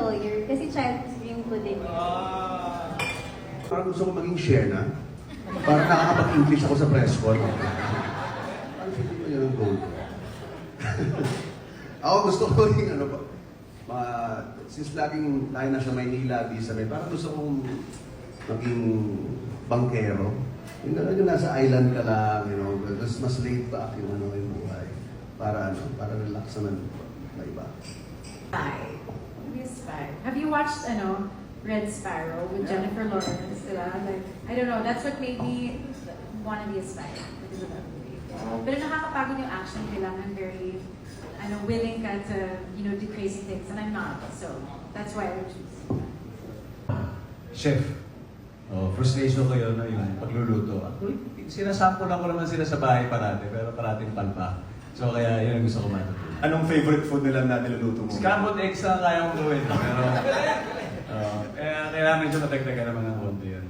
lawyer kasi child's dream ko din. Parang gusto ko maging share na. Parang nakakapag-English ako sa press con. Parang hindi ko yun ang goal ko. Ako gusto ko rin ano pa. Since laging tayo na sa Maynila, parang gusto kong maging bankero. Yung gano'n yung nasa island ka lang, you know, mas laid back yung yung buhay. Para relax naman na iba. Spy. Have you watched Red Sparrow with Jennifer Lawrence? Diba? Like, I don't know, that's what made me want to be a spy because of that movie. Pero nakakapagod yung action, kailangan very willing ka to do crazy things, and I'm not. So that's why I would choose. Chef, frustration ko yun, yung pagluluto. Actually, sinasample lang ko naman sila sa bahay parati, pero parating palpa. So kaya yun ang gusto ko matutunan. Anong favorite food nila na niluluto mo? Scrambled eggs lang kaya kong gawin. Pero kailangan medyo matagdagan naman ng konti yun.